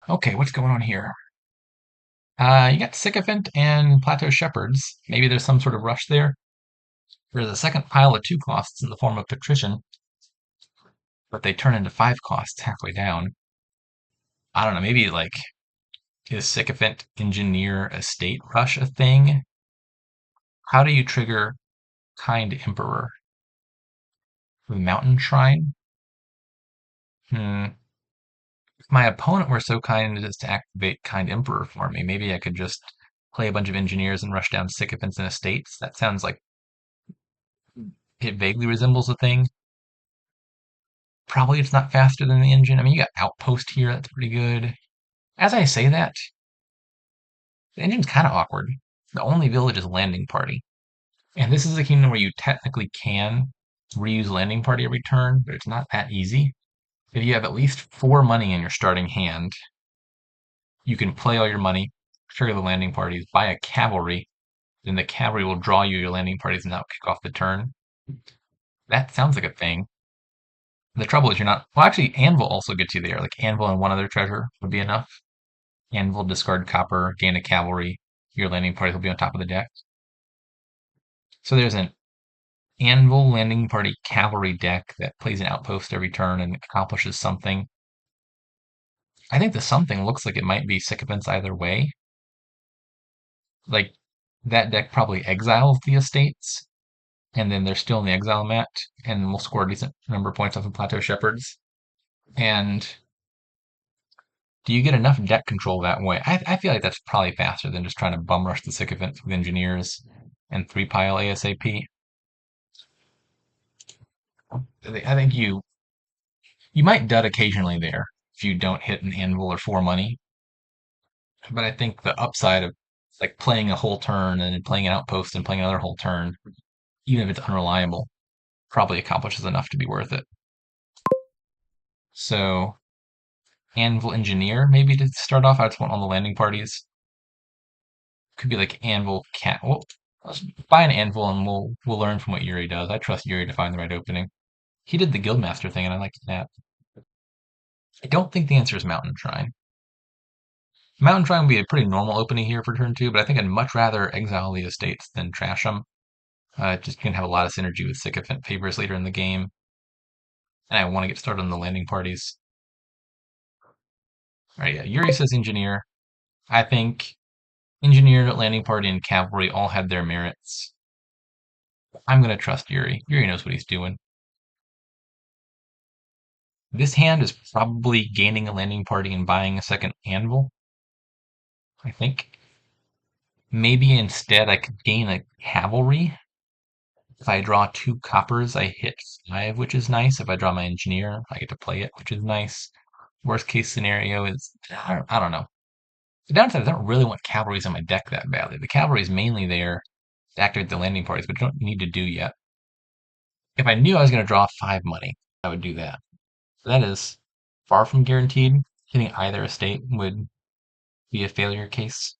Okay, what's going on here? You got Sycophant and Plateau Shepherds. Maybe there's some sort of rush there. There's a second pile of 2 costs in the form of Patrician, but they turn into 5 costs halfway down. I don't know, maybe like, is Sycophant Engineer Estate Rush a thing? How do you trigger Kind Emperor? With Mountain Shrine? Hmm. If my opponent were so kind as to activate Kind Emperor for me, maybe I could just play a bunch of engineers and rush down Sycophants and Estates. That sounds like it vaguely resembles a thing. Probably it's not faster than the engine. I mean, you got Outpost here, that's pretty good. As I say that, the engine's kind of awkward. The only village is Landing Party. And this is a kingdom where you technically can reuse Landing Party every turn, but it's not that easy. If you have at least 4 money in your starting hand, you can play all your money, trigger the Landing Parties, buy a cavalry, then the cavalry will draw you your Landing Parties and that'll kick off the turn. That sounds like a thing. The trouble is you're not. Well, actually, Anvil also gets you there. Like Anvil and one other treasure would be enough. Anvil, discard copper, gain a cavalry. Your landing party will be on top of the deck. So there's an Anvil landing party cavalry deck that plays an outpost every turn and accomplishes something. I think the something looks like it might be sycophants either way. Like that deck probably exiles the estates, and then they're still in the exile mat, and we'll score a decent number of points off of Plateau Shepherds. And do you get enough deck control that way? I feel like that's probably faster than just trying to bum rush the sycophants with engineers and 3-pile ASAP. I think you might dud occasionally there if you don't hit an anvil or 4 money, but I think the upside of like playing a whole turn and then playing an outpost and playing another whole turn, even if it's unreliable, probably accomplishes enough to be worth it. So anvil engineer maybe to start off. I just want on the landing parties. Could be like anvil cat. Well, let's buy an anvil and we'll learn from what Yuri does. I trust Yuri to find the right opening. He did the guildmaster thing and I liked that. I don't think the answer is mountain shrine. Mountain Shrine would be a pretty normal opening here for turn 2, but I think I'd much rather exile the estates than trash them. Just can have a lot of synergy with Sycophant Favors later in the game, and I want to get started on the landing parties. All right, yeah, Yuri says Engineer. I think Engineer, Landing Party, and Cavalry all had their merits. I'm going to trust Yuri. Yuri knows what he's doing. This hand is probably gaining a landing party and buying a second anvil, I think. Maybe instead I could gain a cavalry. If I draw 2 coppers, I hit 5, which is nice. If I draw my engineer, I get to play it, which is nice. Worst case scenario is, I don't know. The downside is I don't really want cavalries in my deck that badly. The cavalry is mainly there to activate the landing parties, but you don't need to do yet. If I knew I was going to draw 5 money, I would do that. So that is far from guaranteed. Hitting either estate would be a failure case.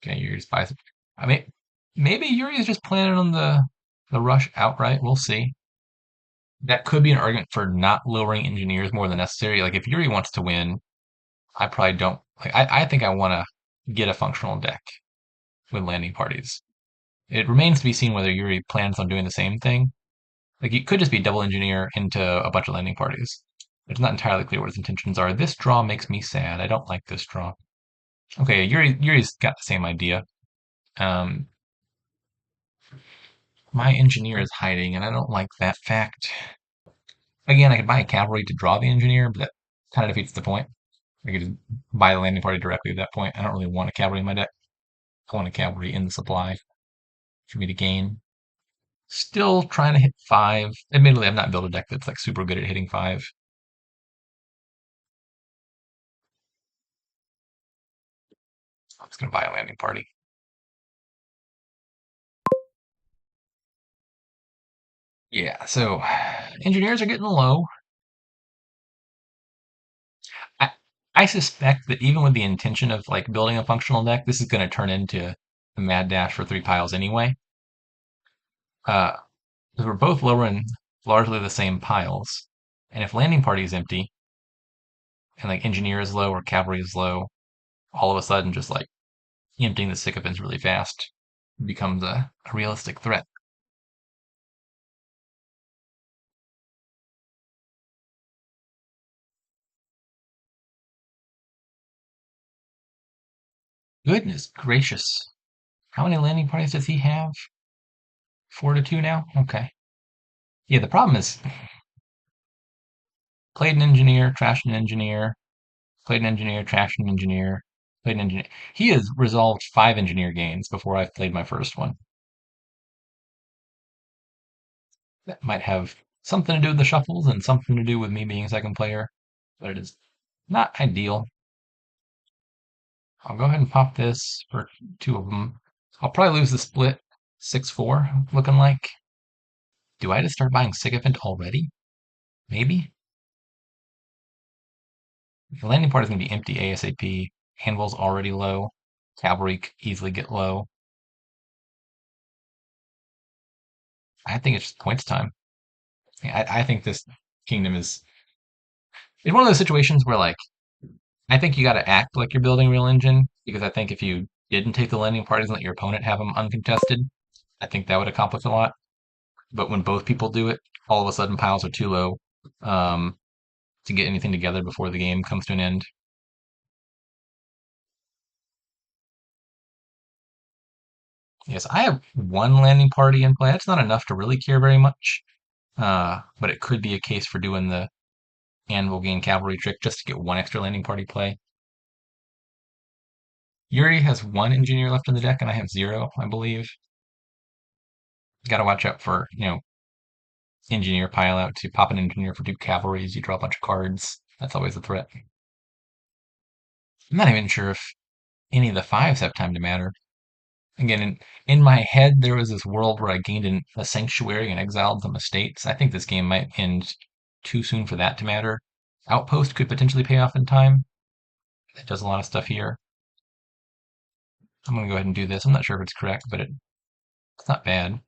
Okay, Yuri's buys. I mean, maybe Yuri is just planning on the rush outright. We'll see. That could be an argument for not lowering engineers more than necessary. Like if Yuri wants to win, I probably don't. Like I think I want to get a functional deck with landing parties. It remains to be seen whether Yuri plans on doing the same thing. Like you could just be double engineer into a bunch of landing parties. It's not entirely clear what his intentions are. This draw makes me sad. I don't like this draw. Okay, Yuri's got the same idea. Um, my engineer is hiding, and I don't like that fact. Again, I could buy a cavalry to draw the engineer, but that kind of defeats the point. I could just buy the landing party directly at that point. I don't really want a cavalry in my deck. I want a cavalry in the supply for me to gain. Still trying to hit 5. Admittedly, I've not built a deck that's like super good at hitting 5. I'm just gonna buy a landing party. Yeah, so engineers are getting low. I I suspect that even with the intention of like building a functional deck, this is gonna turn into a mad dash for 3 piles anyway. Uh, because we're both lowering largely the same piles. And if landing party is empty and like engineer is low or cavalry is low, all of a sudden just like emptying the sycophants really fast becomes a realistic threat. Goodness gracious. How many landing parties does he have? 4-2 now? Okay. Yeah, the problem is played an engineer, trashed an engineer, played an engineer, trashed an engineer, played an engineer. He has resolved 5 engineer gains before I've played my first one. That might have something to do with the shuffles and something to do with me being second player, but it is not ideal. I'll go ahead and pop this for 2 of them. I'll probably lose the split 6-4, looking like. Do I just start buying sycophant already? Maybe? The landing part is going to be empty ASAP. Anvil's already low. Cavalry could easily get low. I think it's just points time. I think this kingdom is. It's one of those situations where, like, I think you got to act like you're building real engine because I think if you didn't take the landing parties and let your opponent have them uncontested, I think that would accomplish a lot. But when both people do it, all of a sudden piles are too low um, to get anything together before the game comes to an end. Yes, I have one landing party in play. That's not enough to really care very much, but it could be a case for doing the anvil gain cavalry trick just to get one extra landing party play. Yuri has 1 engineer left in the deck, and I have 0, I believe. Got to watch out for, engineer pile out to pop an engineer for 2 cavalries. You draw a bunch of cards. That's always a threat. I'm not even sure if any of the fives have time to matter. Again, in my head, there was this world where I gained a sanctuary and exiled some estates. I think this game might end too soon for that to matter. Outpost could potentially pay off in time. It does a lot of stuff here. I'm going to go ahead and do this. I'm not sure if it's correct, but it's not bad.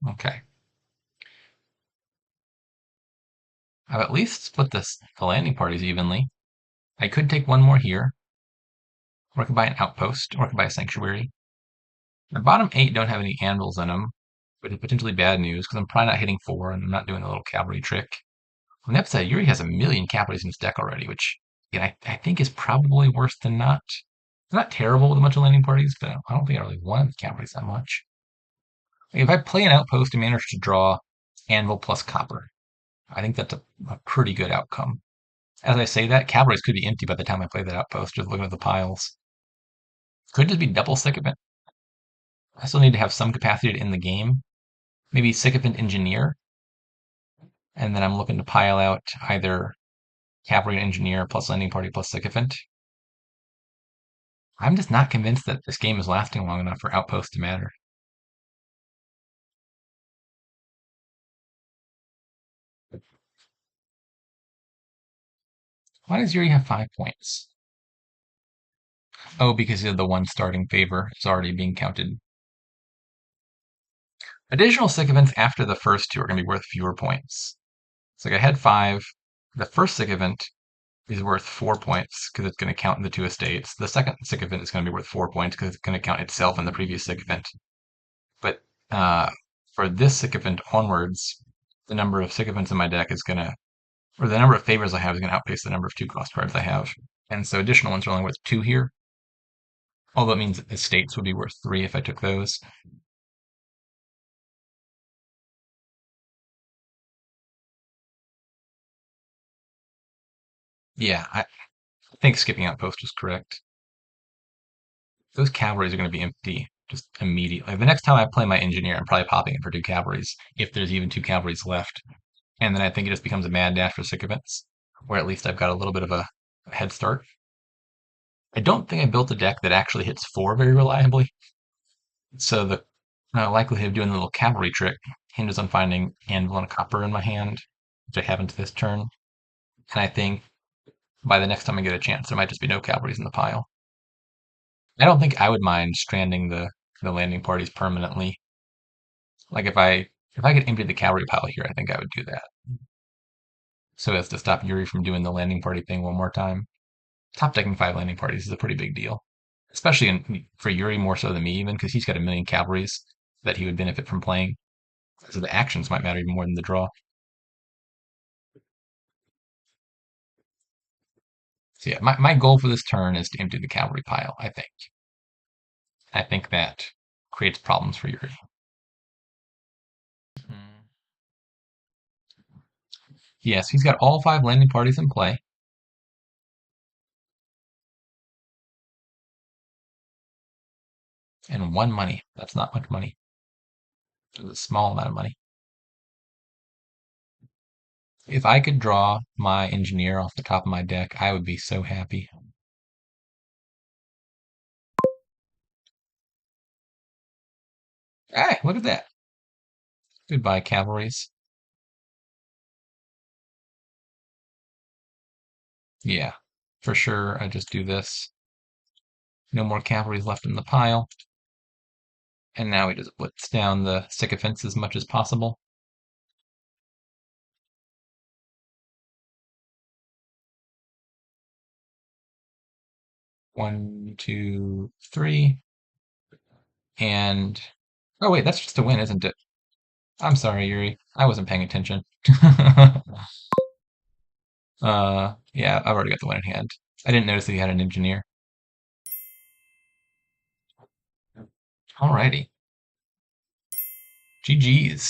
Okay. I've at least split the landing parties evenly. I could take one more here, or I could buy an outpost, or I could buy a sanctuary. My bottom 8 don't have any anvils in them, which is potentially bad news because I'm probably not hitting 4 and I'm not doing the little cavalry trick. On the upside, Yuri has 1,000,000 cavalries in his deck already, which again, I think is probably worse than not. It's not terrible with a bunch of landing parties, but I don't think I really want the cavalries that much. Like, if I play an outpost and manage to draw anvil plus copper, I think that's a pretty good outcome. As I say that, cavalries could be empty by the time I play that outpost, just looking at the piles. Could just be double sycophant. I still need to have some capacity to end the game. Maybe sycophant engineer, and then I'm looking to pile out either cavalry and engineer plus landing party plus sycophant. I'm just not convinced that this game is lasting long enough for outposts to matter. Why does Yuri have 5 points? Oh, because of the one starting favor is already being counted. Additional sycophants after the first 2 are going to be worth fewer points. So like I had 5. The first sycophant is worth 4 points because it's going to count in the 2 estates. The second sycophant is going to be worth 4 points because it's going to count itself in the previous sycophant. But for this sycophant onwards, the number of sycophants in my deck is going to, or the number of favors I have is going to outpace the number of 2-cost cards I have. And so additional ones are only worth 2 here. Although it means estates would be worth 3 if I took those. Yeah, I think skipping outpost is correct. Those cavalries are going to be empty just immediately. Like the next time I play my engineer, I'm probably popping it for 2 cavalries, if there's even 2 cavalries left. And then I think it just becomes a mad dash for sycophants, where at least I've got a little bit of a head start. I don't think I built a deck that actually hits 4 very reliably. So the likelihood of doing the little cavalry trick hinges on finding anvil and copper in my hand, which I haven't this turn. And I think by the next time I get a chance, there might just be no cavalries in the pile. I don't think I would mind stranding the landing parties permanently. Like if I If I could empty the cavalry pile here, I think I would do that. So as to stop Yuri from doing the landing party thing one more time. Top decking 5 landing parties is a pretty big deal, especially for Yuri more so than me even, because he's got a million cavalries that he would benefit from playing. So the actions might matter even more than the draw. So yeah, my goal for this turn is to empty the cavalry pile, I think. I think that creates problems for Yuri. Yes, he's got all 5 landing parties in play. And 1 money. That's not much money. It's a small amount of money. If I could draw my engineer off the top of my deck, I would be so happy. Hey, look at that. Goodbye, cavalries. Yeah, for sure. I just do this. No more cavalries left in the pile. And now we just blitz down the sycophants as much as possible. One, two, three. And oh wait, that's just a win, isn't it? I'm sorry, Yuri. I wasn't paying attention. Yeah, I've already got the one in hand. I didn't notice that he had an engineer. Alrighty. GG's.